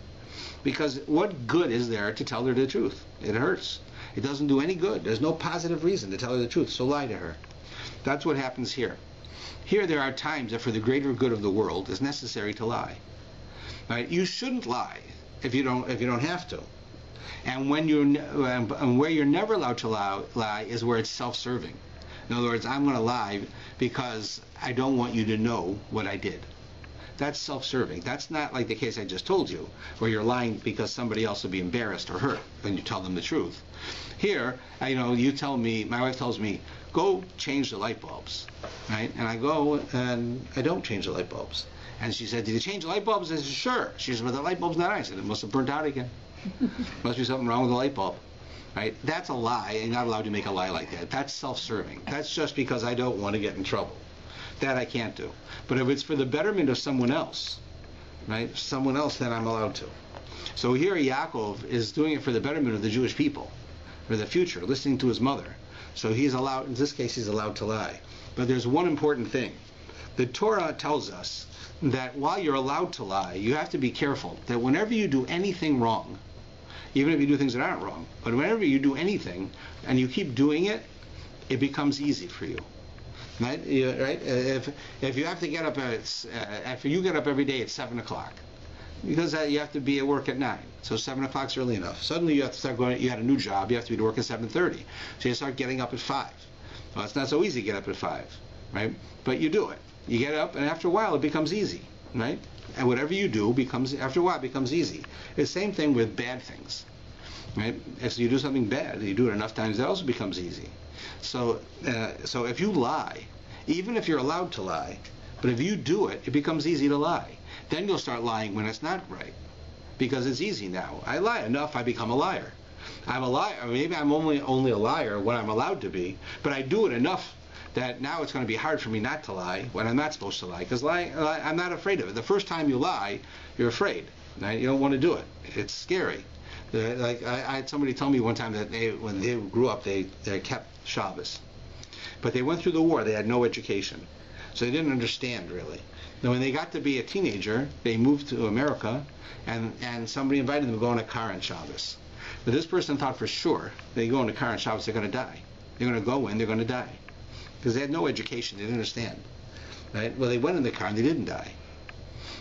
Because what good is there to tell her the truth? It hurts. It doesn't do any good. There's no positive reason to tell her the truth, so lie to her. That's what happens here. Here there are times that for the greater good of the world it's necessary to lie. Right? You shouldn't lie if you don't have to. And where you're never allowed to lie is where it's self-serving. In other words, I'm going to lie because I don't want you to know what I did. That's self-serving. That's not like the case I just told you, where you're lying because somebody else will be embarrassed or hurt when you tell them the truth. Here, you tell me, my wife tells me, "Go change the light bulbs," right? And I go and I don't change the light bulbs. And she said, "Did you change the light bulbs?" I said, "Sure." She said, "Well, the light bulb's not on." I said, "It must have burnt out again. Must be something wrong with the light bulb." right? That's a lie, and you're not allowed to make a lie like that. That's self-serving. That's just because I don't want to get in trouble. That I can't do. But if it's for the betterment of someone else, right? Someone else, then I'm allowed to. So here Yaakov is doing it for the betterment of the Jewish people, for the future, listening to his mother. So he's allowed, in this case, he's allowed to lie. But there's one important thing. The Torah tells us that while you're allowed to lie, you have to be careful that whenever you do anything wrong, even if you do things that aren't wrong, but whenever you do anything and you keep doing it, it becomes easy for you. Right? Right? If you have to get up after you get up every day at 7 o'clock, because you have to be at work at 9, so 7 o'clock's early enough. Suddenly you have to start going. You had a new job. You have to be to work at 7:30, so you start getting up at 5. Well, it's not so easy to get up at 5, right? But you do it. You get up, and after a while, it becomes easy, right? And whatever you do after a while, it becomes easy. It's the same thing with bad things, right? If you do something bad, you do it enough times, it also becomes easy. So if you lie, even if you're allowed to lie, but if you do it, it becomes easy to lie. Then you'll start lying when it's not right, because it's easy now. I lie enough, I become a liar. I'm a liar. Maybe I'm only a liar when I'm allowed to be, but I do it enough that now it's going to be hard for me not to lie when I'm not supposed to lie, because I'm not afraid of it. The first time you lie, you're afraid. Right? You don't want to do it. It's scary. Like I had somebody tell me one time that when they grew up, they kept Shabbos, but they went through the war. They had no education, so they didn't understand really. Now, when they got to be a teenager, they moved to America, and somebody invited them to go in a car on Shabbos. But this person thought for sure they go in a car on Shabbos, they're going to die. They're going to go in, they're going to die, because they had no education. They didn't understand. Right? Well, they went in the car and they didn't die.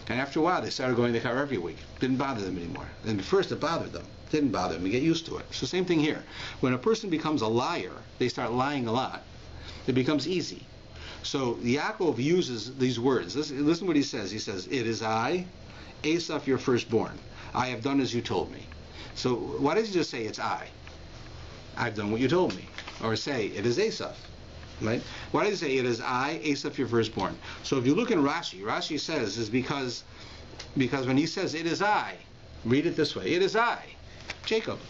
And after a while, they started going in the car every week. Didn't bother them anymore. And at first, it bothered them. Didn't bother them. You get used to it. It's the same thing here. When a person becomes a liar, they start lying a lot. It becomes easy. So Yaakov uses these words. Listen what he says. He says, "It is I, Esau, your firstborn. I have done as you told me." So why does he just say it's I? I've done what you told me. Or say, it is Esau. Right? Why does he say, it is I, Esau, your firstborn? So if you look in Rashi says, is because when he says, it is I, read it this way, it is I, Jacob.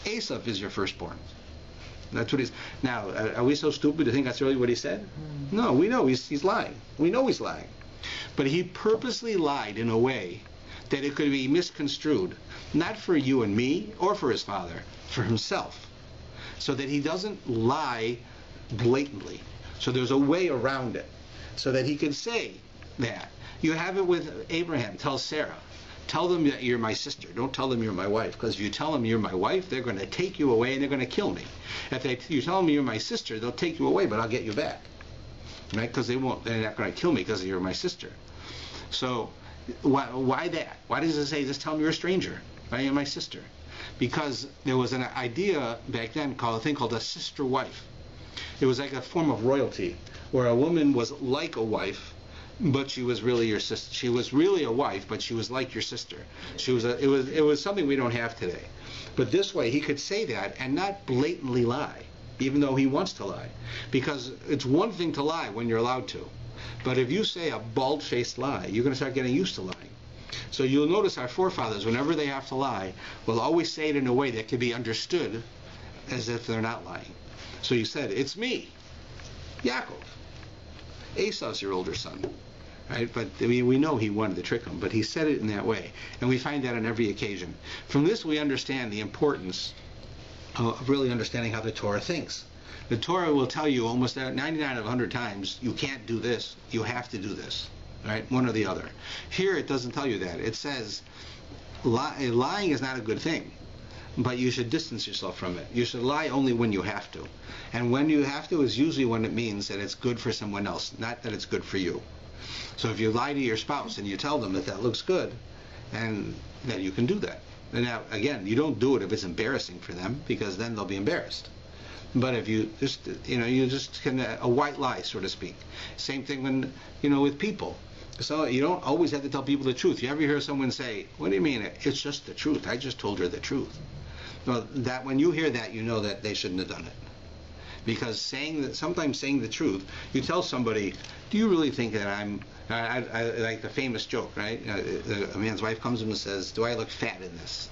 Esau is your firstborn. That's what he's. Now, are we so stupid to think that's really what he said? No, we know he's lying. We know he's lying. But he purposely lied in a way that it could be misconstrued, not for you and me or for his father, for himself, so that he doesn't lie blatantly. So there's a way around it, so that he can say that. You have it with Abraham. Tell Sarah. Tell them that you're my sister. Don't tell them you're my wife, because if you tell them you're my wife, they're going to take you away and they're going to kill me. If you tell them you're my sister, they'll take you away, but I'll get you back, right? Because they're not going to kill me because you're my sister. So why that? Why does it say just tell them you're a stranger? Right? You're my sister. Because there was an idea back then called a thing called a sister wife. It was like a form of royalty, where a woman was like a wife, but she was really your sister. She was really a wife, but she was like your sister. It was something we don't have today. But this way, he could say that and not blatantly lie, even though he wants to lie. Because it's one thing to lie when you're allowed to. But if you say a bald-faced lie, you're going to start getting used to lying. So you'll notice our forefathers, whenever they have to lie, will always say it in a way that can be understood as if they're not lying. So you said, it's me, Yaakov. Esau's your older son. Right? But I mean, we know he wanted to trick him, but he said it in that way. And we find that on every occasion. From this, we understand the importance of really understanding how the Torah thinks. The Torah will tell you almost 99 out of 100 times, you can't do this, you have to do this. Right? One or the other. Here, it doesn't tell you that. It says, lying is not a good thing, but you should distance yourself from it. You should lie only when you have to. And when you have to is usually when it means that it's good for someone else, not that it's good for you. So if you lie to your spouse and you tell them that that looks good, and then you can do that. And now, again, you don't do it if it's embarrassing for them, because then they'll be embarrassed. But if you just, you just can, a white lie, so to speak. Same thing when, with people. So you don't always have to tell people the truth. You ever hear someone say, what do you mean? It's just the truth. I just told her the truth. Well, that when you hear that, you know that they shouldn't have done it. Because sometimes saying the truth, you tell somebody, do you really think that I like the famous joke, right? A man's wife comes to him and says, do I look fat in this?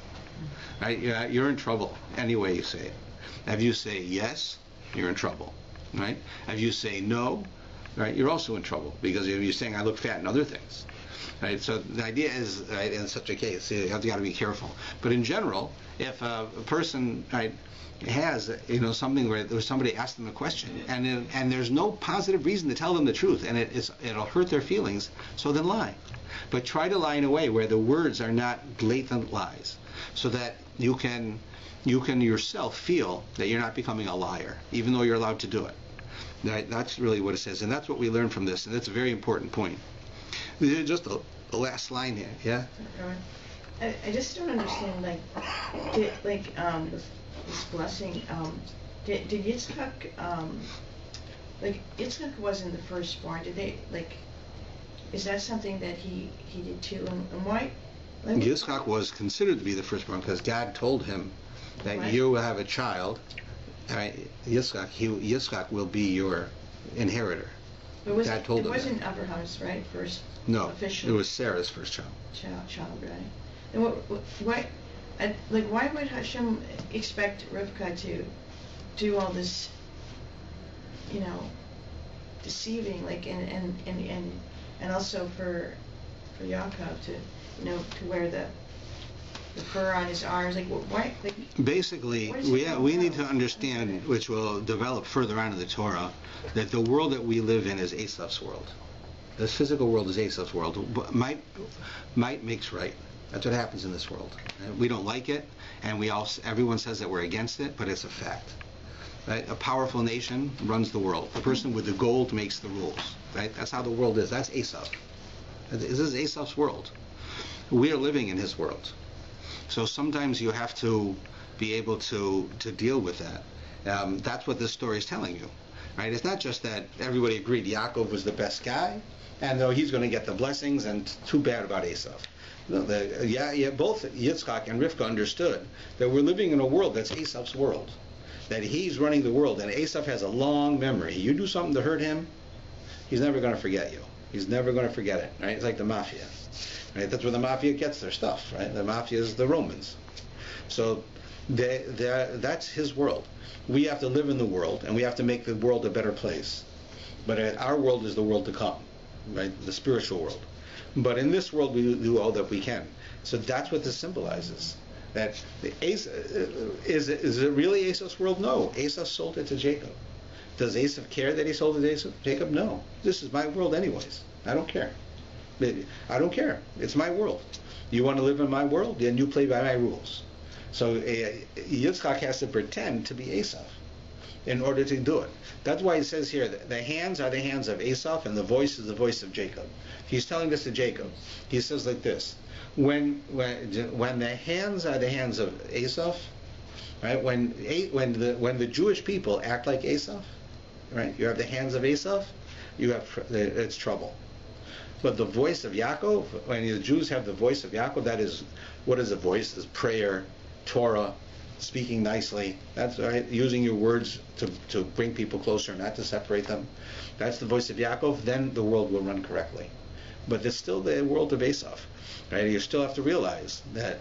Right? You're in trouble any way you say it. If you say yes, you're in trouble. Right? If you say no, right, you're also in trouble, because you're saying I look fat and other things. Right? So the idea is, right, in such a case, you have to be careful. But in general, if a person, right, has something where somebody asked them a question and there's no positive reason to tell them the truth, and it'll hurt their feelings, so then lie. But try to lie in a way where the words are not blatant lies, so that you can yourself feel that you're not becoming a liar, even though you're allowed to do it. Right? That's really what it says, and that's what we learn from this, and that's a very important point. Just the last line here, yeah? I just don't understand, this blessing, did Yitzchak, Yitzchak wasn't the firstborn, did they, is that something that he did too, and why? Yitzchak was considered to be the firstborn because God told him that right. You will have a child, Yitzchak will be your inheritor. God told him wasn't Abraham's, right, first? No, official. It was Sarah's first child. Child, right? And why would Hashem expect Rivka to do all this, deceiving, and also for Yaakov to wear the fur on his arms, why? Basically, we need to understand, which will develop further on in the Torah, that the world that we live in is Esav's world. This physical world is Esav's world. Might makes right. That's what happens in this world. We don't like it, and everyone says that we're against it, but it's a fact. Right? A powerful nation runs the world. The person with the gold makes the rules. Right? That's how the world is. That's Esav. This is Esav's world. We are living in his world. So sometimes you have to be able to deal with that. That's what this story is telling you. Right? It's not just that everybody agreed Yaakov was the best guy, and though he's going to get the blessings, and too bad about Esav. No, both Yitzchak and Rivka understood that we're living in a world that's Esav's world, that he's running the world, and Esav has a long memory. You do something to hurt him, he's never going to forget you. He's never going to forget it. Right? It's like the mafia. Right? That's where the mafia gets their stuff. Right? The mafia is the Romans. So that's his world. We have to live in the world, and we have to make the world a better place. But our world is the world to come, right? The spiritual world. But in this world, we do all that we can. So that's what this symbolizes. That is it really Esav's world? No. Esav sold it to Jacob. Does Esav care that he sold it to Jacob? No. This is my world anyways. I don't care. I don't care. It's my world. You want to live in my world? Then you play by my rules. So Yitzchak has to pretend to be Esav in order to do it. That's why it says here that the hands are the hands of Esav and the voice is the voice of Jacob. He's telling this to Jacob. He says like this: when the hands are the hands of Esav, right? When the Jewish people act like Esav, right? You have the hands of Esav, it's trouble. But the voice of Yaakov, when the Jews have the voice of Yaakov, that is, what is a voice? Is prayer, Torah, speaking nicely. That's right. Using your words to bring people closer, not to separate them. That's the voice of Yaakov. Then the world will run correctly. But it's still the world of Esav. Right? You still have to realize that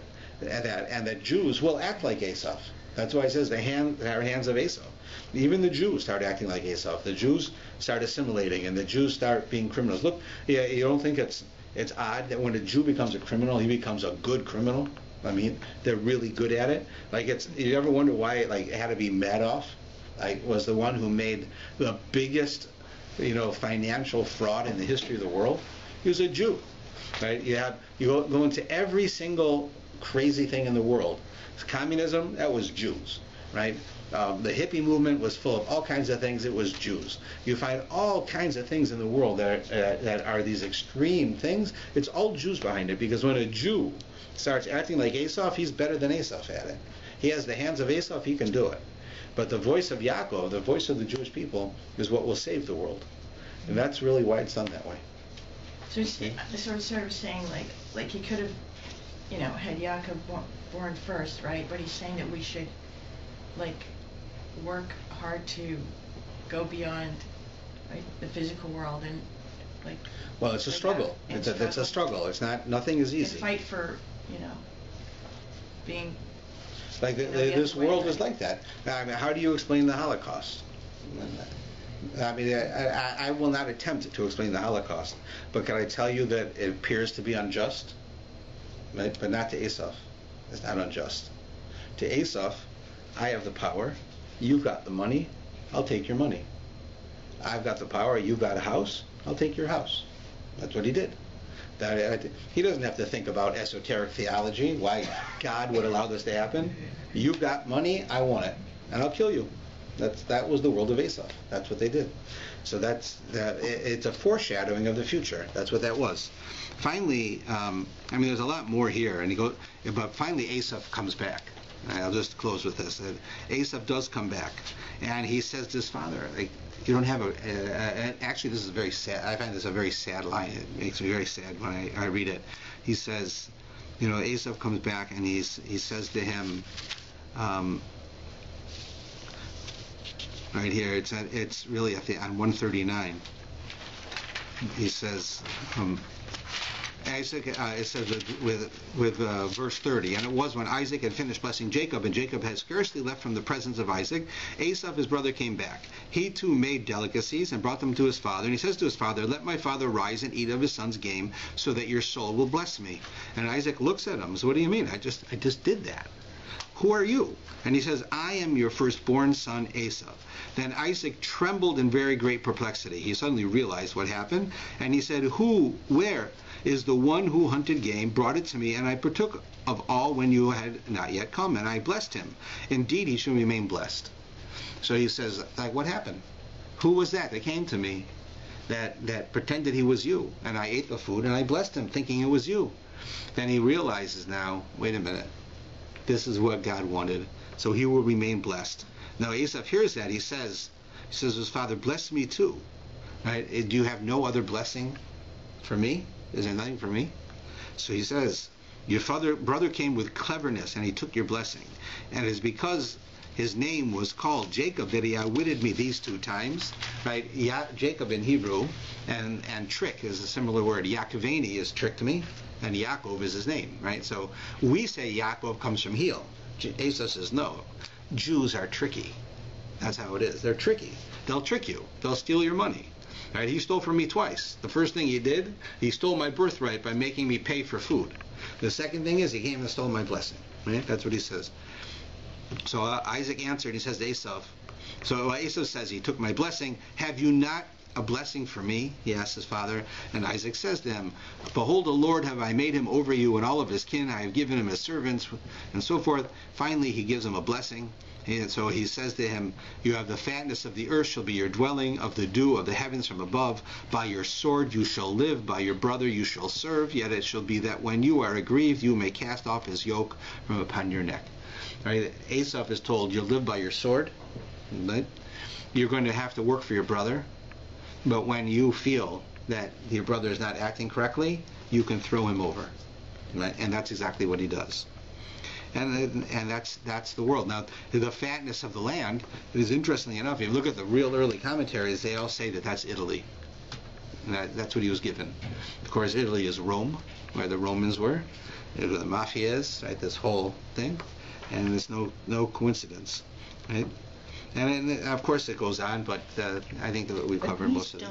Jews will act like Esav. That's why it says the hands of Esav. Even the Jews start acting like Esav. The Jews start assimilating, and the Jews start being criminals. Look, you don't think it's odd that when a Jew becomes a criminal, he becomes a good criminal? I mean, they're really good at it. You ever wonder why it had to be Madoff? Was the one who made the biggest, financial fraud in the history of the world. He was a Jew, right? You go into every single crazy thing in the world. Communism, that was Jews, right? The hippie movement was full of all kinds of things. It was Jews. You find all kinds of things in the world that are these extreme things. It's all Jews behind it, because when a Jew starts acting like Esav, he's better than Esav at it. He has the hands of Esav, he can do it. But the voice of Yaakov, the voice of the Jewish people, is what will save the world. And that's really why it's done that way. So it's sort of saying like he could have, had Yaakov born first, right? But he's saying that we should work hard to go beyond, right, the physical world and Well, it's a struggle. It's a struggle. It's nothing is easy. And fight for being Like this world is like that. I mean, how do you explain the Holocaust? I mean, I will not attempt to explain the Holocaust, but can I tell you that it appears to be unjust? Right? But not to Esau. It's not unjust. To Esau, I have the power. You've got the money. I'll take your money. I've got the power. You've got a house. I'll take your house. That's what he did. He doesn't have to think about esoteric theology, why God would allow this to happen. You've got money. I want it, and I'll kill you. That was the world of Esau. That's what they did. So it's a foreshadowing of the future. That's what that was. Finally, I mean, there's a lot more here, but finally Esau comes back. I'll just close with this. Esau does come back, and he says to his father, like, you don't have actually, this is very sad. I find this a very sad line. It makes me very sad when I read it. He says, Esau comes back, and he says to him, right here, it's really on 139. He says, Isaac, it says with verse 30, and it was when Isaac had finished blessing Jacob, and Jacob had scarcely left from the presence of Isaac, Esau his brother came back. He too made delicacies and brought them to his father, and he says to his father, let my father rise and eat of his son's game, so that your soul will bless me. And Isaac looks at him, so what do you mean? I just did that. Who are you? And he says, I am your firstborn son Esau. Then Isaac trembled in very great perplexity. He suddenly realized what happened, and he said, where is the one who hunted game, brought it to me, and I partook of all when you had not yet come, and I blessed him. Indeed, he shall remain blessed. So he says, like, what happened? Who was that came to me that pretended he was you? And I ate the food, and I blessed him, thinking it was you. Then he realizes now, wait a minute, this is what God wanted, so he will remain blessed. Now Esau hears that. He says to his father, bless me too. Right? Do you have no other blessing for me? Is there nothing for me? So he says, your brother came with cleverness, and he took your blessing. And it is because his name was called Jacob that he outwitted me these 2 times. Right? Jacob in Hebrew, and trick is a similar word. Yaakoveni is tricked me, and Yaakov is his name. Right? So we say Yaakov comes from heel. Esau says no. Jews are tricky. That's how it is. They're tricky. They'll trick you. They'll steal your money. Right? He stole from me twice. The first thing he did, he stole my birthright by making me pay for food. The second thing is he came and stole my blessing. Right? That's what he says. So Isaac answered, he says to Esau, so Esau says, he took my blessing. Have you not a blessing for me? He asked his father. And Isaac says to him, behold, the Lord have I made him over you and all of his kin. I have given him as servants, and so forth. Finally, he gives him a blessing. And so he says to him, you have the fatness of the earth shall be your dwelling, of the dew of the heavens from above. By your sword you shall live, by your brother you shall serve. Yet it shall be that when you are aggrieved, you may cast off his yoke from upon your neck. Right? Esau is told, you'll live by your sword. Right? You're going to have to work for your brother. But when you feel that your brother is not acting correctly, you can throw him over. Right? And that's exactly what he does. And that's the world. Now, the fatness of the land is, interestingly enough, if you look at the real early commentaries, they all say that that's Italy. And that's what he was given. Of course, Italy is Rome, where the Romans were, where the mafia is, right? This whole thing, and it's no coincidence, right? And of course, it goes on, but I think that we've covered most of it.